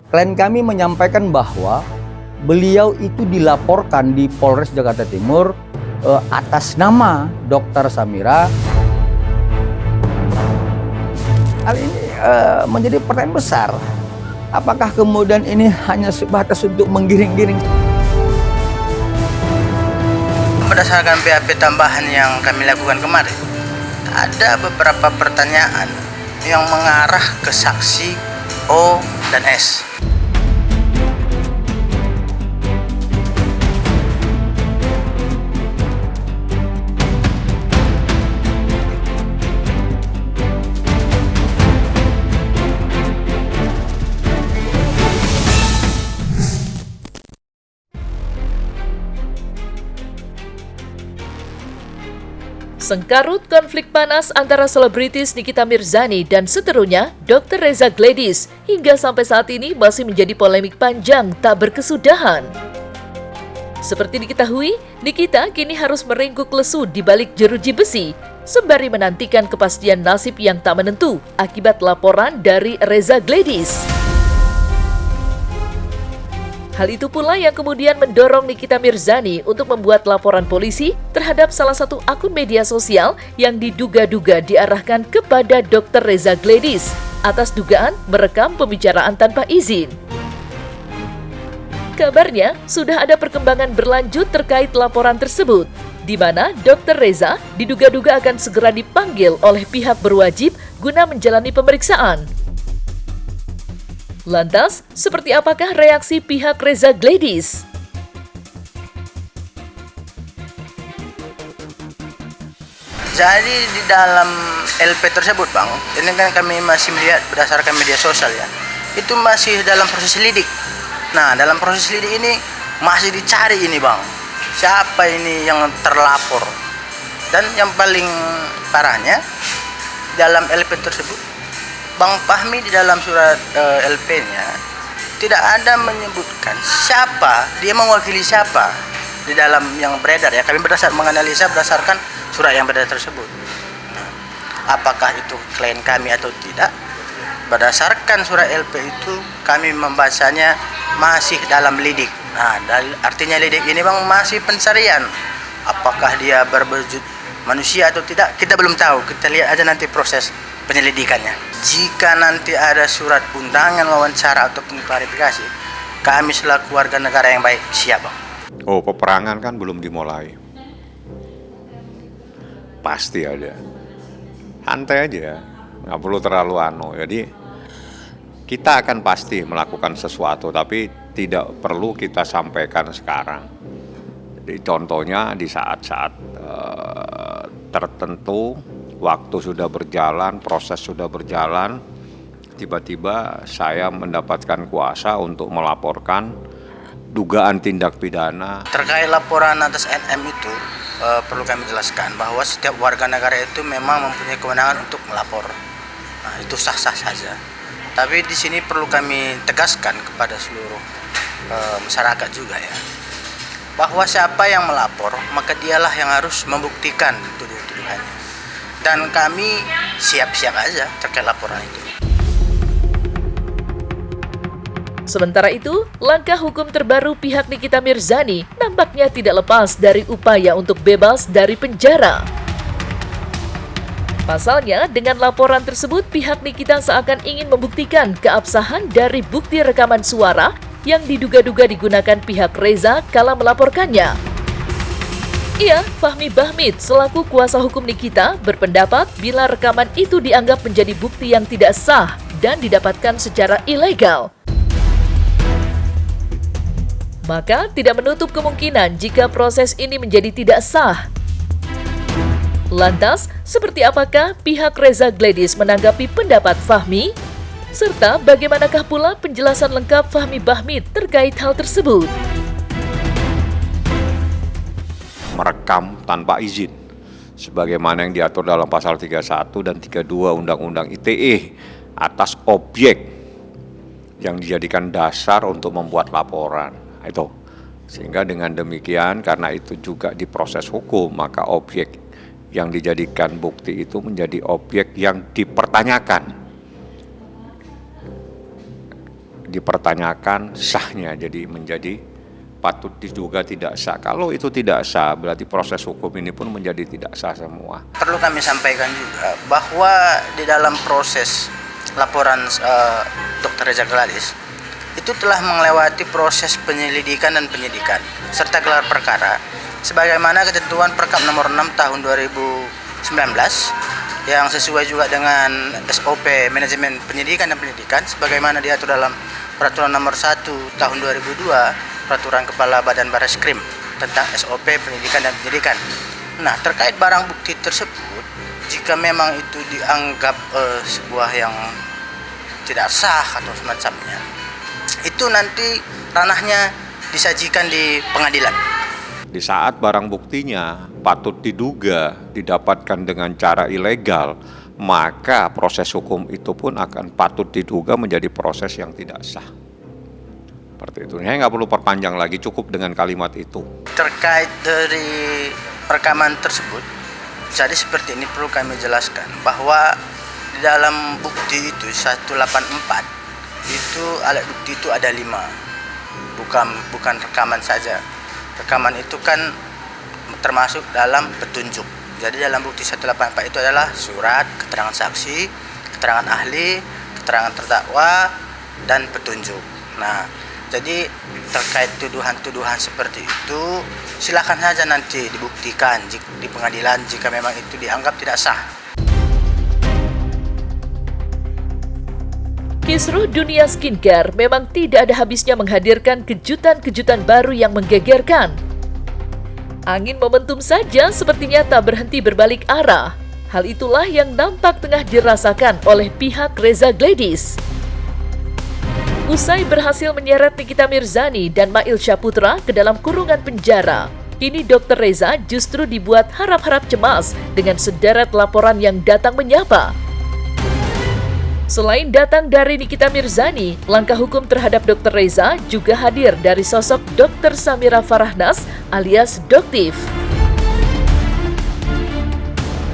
Klien kami menyampaikan bahwa beliau itu dilaporkan di Polres Jakarta Timur atas nama Dr. Samira. Hal ini menjadi pertanyaan besar. Apakah kemudian ini hanya sebatas untuk menggiring-giring? Berdasarkan BAP tambahan yang kami lakukan kemarin, ada beberapa pertanyaan yang mengarah ke saksi O dan S. Sengkarut konflik panas antara selebritis Nikita Mirzani dan seterunya Dr. Reza Gladys hingga sampai saat ini masih menjadi polemik panjang tak berkesudahan. Seperti diketahui, Nikita kini harus meringkuk lesu di balik jeruji besi sembari menantikan kepastian nasib yang tak menentu akibat laporan dari Reza Gladys. Hal itu pula yang kemudian mendorong Nikita Mirzani untuk membuat laporan polisi terhadap salah satu akun media sosial yang diduga-duga diarahkan kepada Dr. Reza Gladys atas dugaan merekam pembicaraan tanpa izin. Kabarnya, sudah ada perkembangan berlanjut terkait laporan tersebut, di mana Dr. Reza diduga-duga akan segera dipanggil oleh pihak berwajib guna menjalani pemeriksaan. Lantas, seperti apakah reaksi pihak Reza Gladys? Jadi di dalam LP tersebut, Bang, ini kan kami masih melihat berdasarkan media sosial ya, itu masih dalam proses lidik. Nah, dalam proses lidik ini masih dicari ini, Bang, siapa ini yang terlapor. Dan yang paling parahnya, dalam LP tersebut, Bang Fahmi di dalam surat LP-nya tidak ada menyebutkan siapa, dia mewakili siapa di dalam yang beredar ya. Kami menganalisa berdasarkan surat yang beredar tersebut. Nah, apakah itu klien kami atau tidak? Berdasarkan surat LP itu kami membacanya masih dalam lidik. Nah, artinya lidik ini, Bang, masih pencarian. Apakah dia berwujud manusia atau tidak? Kita belum tahu. Kita lihat aja nanti proses penyelidikannya. Jika nanti ada surat undangan wawancara ataupun klarifikasi, kami selaku warga negara yang baik siap, Bang. Oh, peperangan kan belum dimulai. Pasti ada. Santai aja, nggak perlu terlalu Jadi kita akan pasti melakukan sesuatu, tapi tidak perlu kita sampaikan sekarang. Jadi contohnya di saat-saat tertentu, waktu sudah berjalan, proses sudah berjalan, tiba-tiba saya mendapatkan kuasa untuk melaporkan dugaan tindak pidana. Terkait laporan atas NM itu, perlu kami jelaskan bahwa setiap warga negara itu memang mempunyai kewenangan untuk melapor. Nah, itu sah-sah saja. Tapi di sini perlu kami tegaskan kepada seluruh masyarakat juga ya, bahwa siapa yang melapor, maka dialah yang harus membuktikan tuduhan-tuduhannya. Dan kami siap-siap aja terkait laporan itu. Sementara itu, langkah hukum terbaru pihak Nikita Mirzani nampaknya tidak lepas dari upaya untuk bebas dari penjara. Pasalnya, dengan laporan tersebut, pihak Nikita seakan ingin membuktikan keabsahan dari bukti rekaman suara yang diduga-duga digunakan pihak Reza kala melaporkannya. Ia, Fahmi Bahmid, selaku kuasa hukum Nikita, berpendapat bila rekaman itu dianggap menjadi bukti yang tidak sah dan didapatkan secara ilegal, maka tidak menutup kemungkinan jika proses ini menjadi tidak sah. Lantas, seperti apakah pihak Reza Gladys menanggapi pendapat Fahmi? Serta bagaimanakah pula penjelasan lengkap Fahmi Bahmid terkait hal tersebut? Merekam tanpa izin, sebagaimana yang diatur dalam pasal 31 dan 32 Undang-Undang ITE atas objek yang dijadikan dasar untuk membuat laporan. Itu. Sehingga dengan demikian, karena itu juga diproses hukum, maka objek yang dijadikan bukti itu menjadi objek yang dipertanyakan. dipertanyakan sahnya, jadi menjadi patut diduga tidak sah. Kalau itu tidak sah, berarti proses hukum ini pun menjadi tidak sah semua. Perlu kami sampaikan juga bahwa di dalam proses laporan Dr. Reza Gladys itu telah melewati proses penyelidikan dan penyidikan serta gelar perkara sebagaimana ketentuan Perkap nomor 6 tahun 2019 yang sesuai juga dengan SOP manajemen penyidikan dan penyidikan sebagaimana diatur dalam Peraturan nomor 1 tahun 2002 Peraturan Kepala Badan Bareskrim tentang SOP penyidikan dan penyidikan. Nah, terkait barang bukti tersebut, jika memang itu dianggap sebuah yang tidak sah atau semacamnya, itu nanti ranahnya disajikan di pengadilan. Di saat barang buktinya patut diduga didapatkan dengan cara ilegal, maka proses hukum itu pun akan patut diduga menjadi proses yang tidak sah. Seperti itu. Saya nggak perlu perpanjang lagi, cukup dengan kalimat itu. Terkait dari rekaman tersebut, jadi seperti ini perlu kami jelaskan bahwa di dalam bukti itu 184 itu alat bukti itu ada 5, bukan rekaman saja. Rekaman itu kan termasuk dalam petunjuk. Jadi dalam bukti 184 itu adalah surat, keterangan saksi, keterangan ahli, keterangan terdakwa, dan petunjuk. Nah, jadi terkait tuduhan-tuduhan seperti itu silakan saja nanti dibuktikan di pengadilan jika memang itu dianggap tidak sah. Kisruh dunia skincare memang tidak ada habisnya menghadirkan kejutan-kejutan baru yang menggegerkan. Angin momentum saja sepertinya tak berhenti berbalik arah. Hal itulah yang nampak tengah dirasakan oleh pihak Reza Gladys. Usai berhasil menyeret Nikita Mirzani dan Mail Syaputra ke dalam kurungan penjara, kini Dr. Reza justru dibuat harap-harap cemas dengan sederet laporan yang datang menyapa. Selain datang dari Nikita Mirzani, langkah hukum terhadap Dr. Reza juga hadir dari sosok Dr. Samira Farahnas alias Doktif.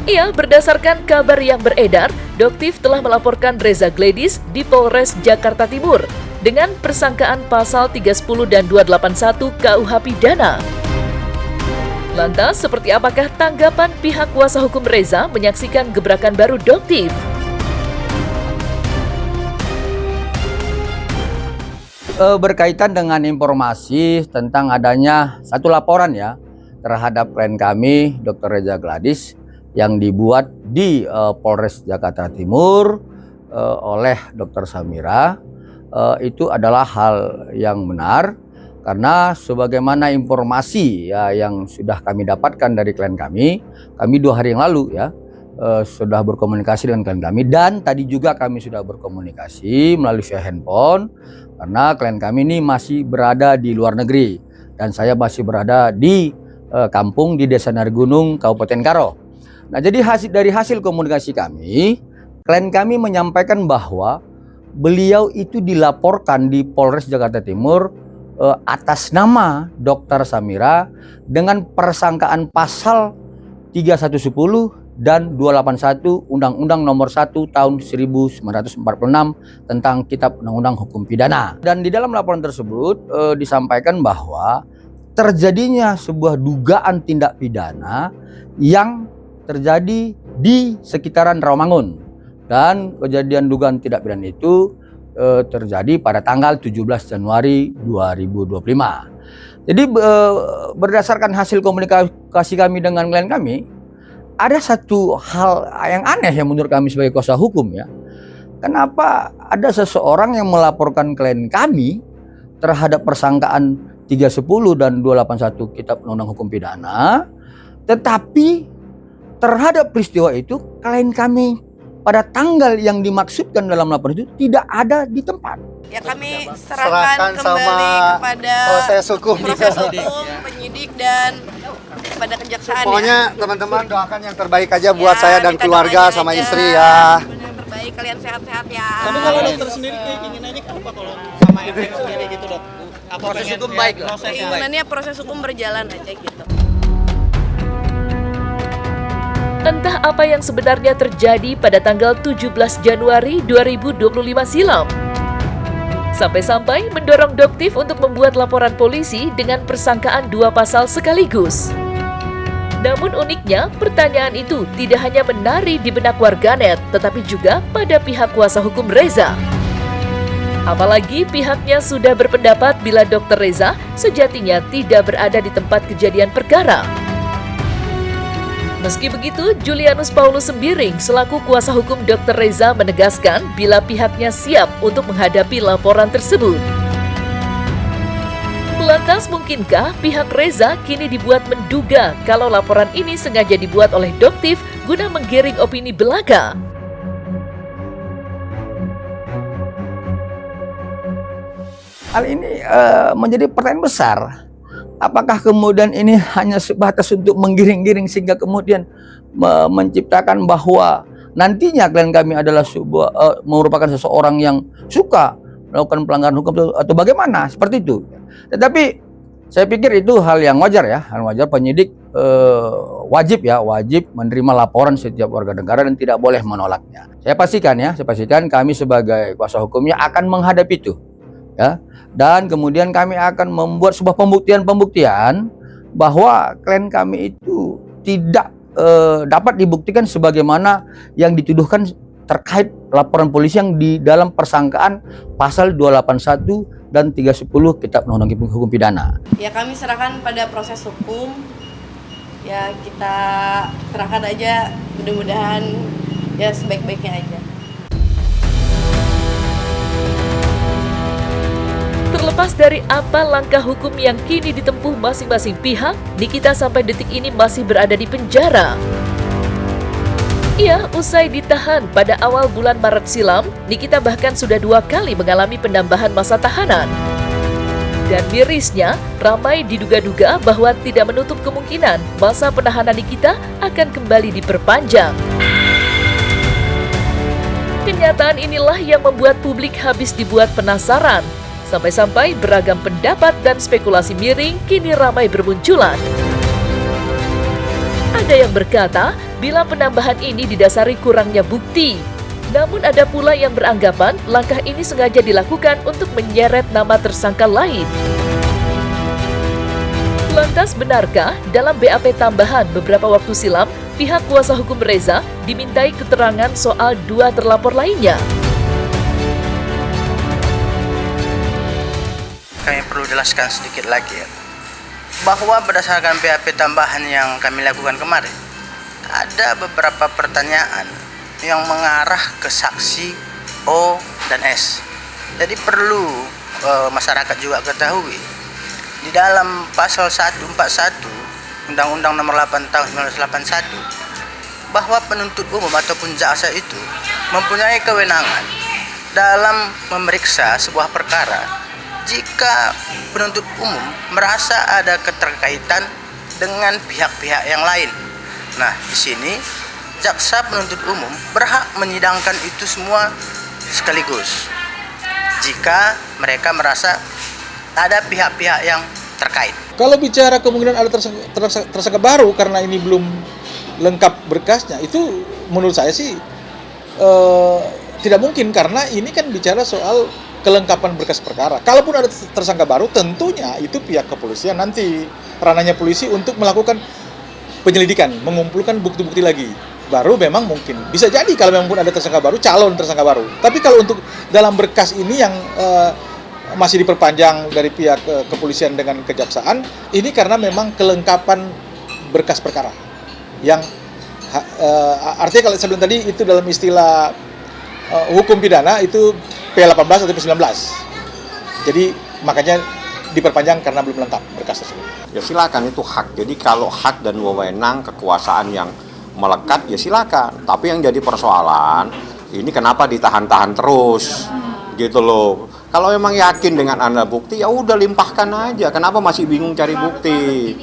Ia berdasarkan kabar yang beredar, Doktif telah melaporkan Reza Gladys di Polres Jakarta Timur dengan persangkaan pasal 310 dan 281 KUH Pidana. Lantas, seperti apakah tanggapan pihak kuasa hukum Reza menyaksikan gebrakan baru Doktif? Berkaitan dengan informasi tentang adanya satu laporan ya terhadap klien kami Dr. Reza Gladys yang dibuat di Polres Jakarta Timur oleh Dr. Samira, itu adalah hal yang benar karena sebagaimana informasi ya yang sudah kami dapatkan dari klien kami 2 hari yang lalu ya sudah berkomunikasi dengan klien kami, dan tadi juga kami sudah berkomunikasi melalui via handphone karena klien kami ini masih berada di luar negeri dan saya masih berada di kampung di Desa Narigunung, Kabupaten Karo. Nah, jadi dari hasil komunikasi kami, klien kami menyampaikan bahwa beliau itu dilaporkan di Polres Jakarta Timur atas nama Dr. Samira dengan persangkaan pasal 3110 dan 281 Undang-Undang Nomor 1 Tahun 1946 tentang Kitab Undang-Undang Hukum Pidana. Dan di dalam laporan tersebut disampaikan bahwa terjadinya sebuah dugaan tindak pidana yang terjadi di sekitaran Rawamangun, dan kejadian dugaan tindak pidana itu terjadi pada tanggal 17 Januari 2025. Jadi berdasarkan hasil komunikasi kami dengan klien kami, ada satu hal yang aneh yang menurut kami sebagai kuasa hukum ya. Kenapa ada seseorang yang melaporkan klien kami terhadap persangkaan 310 dan 281 Kitab Undang-Undang Hukum Pidana, tetapi terhadap peristiwa itu klien kami pada tanggal yang dimaksudkan dalam laporan itu tidak ada di tempat. Ya, kami serahkan kembali kepada proses hukum penyidik dan kepada kejaksaan. Pokoknya ya, teman-teman doakan yang terbaik aja buat saya dan keluarga sama istri ya. Yang terbaik, kalian sehat-sehat ya. Tapi kalau dokter sendiri keinginannya apa kalau sama efek sendiri gitu dok? Apa proses hukum baik lah. Keinginannya proses hukum berjalan aja gitu. Entah apa yang sebenarnya terjadi pada tanggal 17 Januari 2025 silam. Sampai-sampai mendorong Doktif untuk membuat laporan polisi dengan persangkaan 2 pasal sekaligus. Namun uniknya, pertanyaan itu tidak hanya menari di benak warganet, tetapi juga pada pihak kuasa hukum Reza. Apalagi pihaknya sudah berpendapat bila Dr. Reza sejatinya tidak berada di tempat kejadian perkara. Meski begitu, Julianus Paulus Sembiring selaku kuasa hukum Dr. Reza menegaskan bila pihaknya siap untuk menghadapi laporan tersebut. Lantas mungkinkah pihak Reza kini dibuat menduga kalau laporan ini sengaja dibuat oleh Doktif guna menggiring opini belaka? Hal ini menjadi pertanyaan besar. Apakah kemudian ini hanya sebatas untuk menggiring-giring sehingga kemudian menciptakan bahwa nantinya klien kami adalah merupakan seseorang yang suka melakukan pelanggaran hukum atau bagaimana, seperti itu. Tetapi saya pikir itu hal yang wajar ya, hal wajar. Penyidik wajib menerima laporan setiap warga negara dan tidak boleh menolaknya. Saya pastikan kami sebagai kuasa hukumnya akan menghadapi itu, ya. Dan kemudian kami akan membuat sebuah pembuktian bahwa klien kami itu tidak dapat dibuktikan sebagaimana yang dituduhkan terkait laporan polisi yang di dalam persangkaan pasal 281 dan 310 Kitab Undang-Undang Hukum Pidana. Ya kami serahkan pada proses hukum. Ya kita serahkan aja, mudah-mudahan ya sebaik-baiknya aja. Terlepas dari apa langkah hukum yang kini ditempuh masing-masing pihak, Nikita sampai detik ini masih berada di penjara. Ia usai ditahan pada awal bulan Maret silam, Nikita bahkan sudah 2 kali mengalami penambahan masa tahanan. Dan mirisnya, ramai diduga-duga bahwa tidak menutup kemungkinan masa penahanan Nikita akan kembali diperpanjang. Kenyataan inilah yang membuat publik habis dibuat penasaran. Sampai-sampai beragam pendapat dan spekulasi miring kini ramai bermunculan. Ada yang berkata, bila penambahan ini didasari kurangnya bukti. Namun ada pula yang beranggapan langkah ini sengaja dilakukan untuk menyeret nama tersangka lain. Lantas benarkah dalam BAP tambahan beberapa waktu silam, pihak kuasa hukum Reza dimintai keterangan soal 2 terlapor lainnya? Kami perlu jelaskan sedikit lagi ya, bahwa berdasarkan BAP tambahan yang kami lakukan kemarin, ada beberapa pertanyaan yang mengarah ke saksi O dan S. Jadi perlu masyarakat juga ketahui, di dalam pasal 141 Undang-Undang Nomor 8 Tahun 1981, bahwa penuntut umum ataupun jaksa itu mempunyai kewenangan dalam memeriksa sebuah perkara jika penuntut umum merasa ada keterkaitan dengan pihak-pihak yang lain. Nah, di sini jaksa penuntut umum berhak menyidangkan itu semua sekaligus jika mereka merasa ada pihak-pihak yang terkait. Kalau bicara kemungkinan ada tersangka baru karena ini belum lengkap berkasnya, itu menurut saya sih tidak mungkin, karena ini kan bicara soal kelengkapan berkas perkara. Kalaupun ada tersangka baru, tentunya itu pihak kepolisian nanti ranahnya polisi untuk melakukan penyelidikan, mengumpulkan bukti-bukti lagi. Baru memang mungkin bisa jadi kalau memang pun ada tersangka baru, calon tersangka baru. Tapi kalau untuk dalam berkas ini yang masih diperpanjang dari pihak kepolisian dengan kejaksaan, ini karena memang kelengkapan berkas perkara. Yang artinya kalau saya bilang tadi itu dalam istilah hukum pidana itu P18 atau P19. Jadi makanya diperpanjang karena belum lengkap berkas tersebut. Ya silakan, itu hak. Jadi kalau hak dan wewenang kekuasaan yang melekat ya silakan. Tapi yang jadi persoalan ini kenapa ditahan-tahan terus gitu loh. Kalau memang yakin dengan Anda bukti ya udah limpahkan aja. Kenapa masih bingung cari bukti?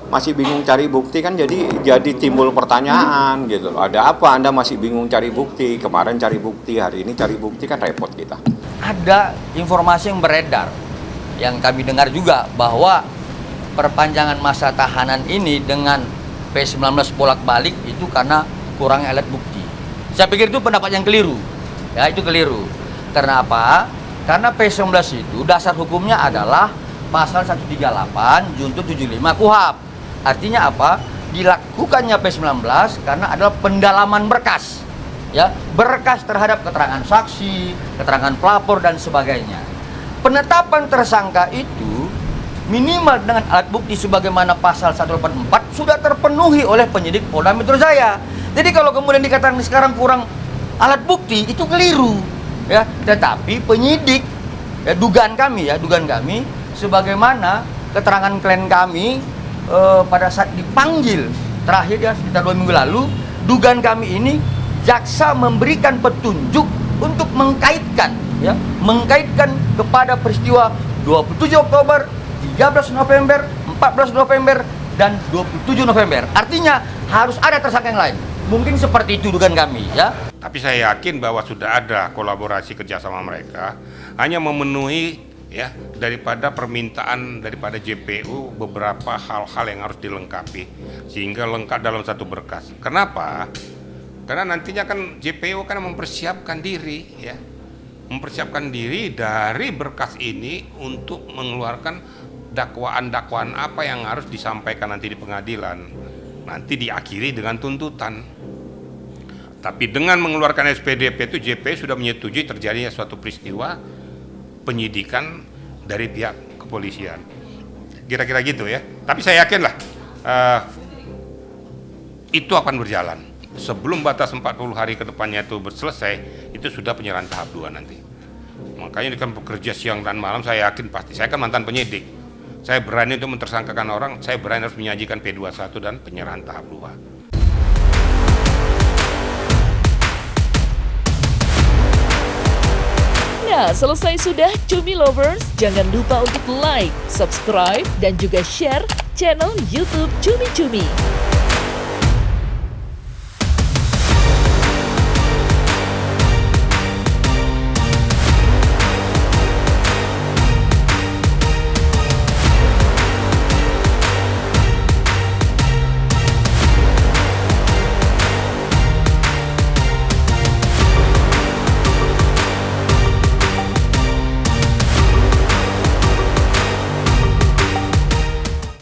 Masih bingung cari bukti kan jadi timbul pertanyaan gitu loh. Ada apa Anda masih bingung cari bukti? Kemarin cari bukti, hari ini cari bukti, kan repot kita. Ada informasi yang beredar yang kami dengar juga bahwa perpanjangan masa tahanan ini dengan P19 bolak-balik itu karena kurangnya alat bukti. Saya pikir itu pendapat yang keliru. Ya, itu keliru. Karena apa? Karena P19 itu dasar hukumnya adalah pasal 138 junto 75 KUHP. Artinya apa? Dilakukannya P19 karena adalah pendalaman berkas. Ya, berkas terhadap keterangan saksi, keterangan pelapor dan sebagainya. Penetapan tersangka itu minimal dengan alat bukti sebagaimana pasal 184 sudah terpenuhi oleh penyidik Polda Metro Jaya. Jadi kalau kemudian dikatakan sekarang kurang alat bukti itu keliru. Ya, tetapi penyidik dugaan kami sebagaimana keterangan klien kami pada saat dipanggil terakhir ya sekitar 2 minggu lalu, dugaan kami ini jaksa memberikan petunjuk untuk mengkaitkan kepada peristiwa 27 Oktober, 13 November, 14 November dan 27 November. Artinya harus ada tersangka yang lain. Mungkin seperti itu dugaan kami ya. Tapi saya yakin bahwa sudah ada kolaborasi kerjasama mereka, hanya memenuhi ya daripada permintaan daripada JPU beberapa hal-hal yang harus dilengkapi sehingga lengkap dalam satu berkas. Kenapa? Karena nantinya kan JPU kan mempersiapkan diri ya, mempersiapkan diri dari berkas ini untuk mengeluarkan dakwaan-dakwaan apa yang harus disampaikan nanti di pengadilan, nanti diakhiri dengan tuntutan. Tapi dengan mengeluarkan SPDP itu JPU sudah menyetujui terjadinya suatu peristiwa penyidikan dari pihak kepolisian. Kira-kira gitu ya. Tapi saya yakinlah itu akan berjalan. Sebelum batas 40 hari ke depannya itu selesai, itu sudah penyerahan tahap 2 nanti. Makanya ini kan bekerja siang dan malam, saya yakin pasti. Saya kan mantan penyidik. Saya berani untuk mentersangkakan orang, saya berani harus menyajikan P21 dan penyerahan tahap 2. Nah, selesai sudah Cumi Lovers. Jangan lupa untuk like, subscribe, dan juga share channel YouTube Cumi Cumi.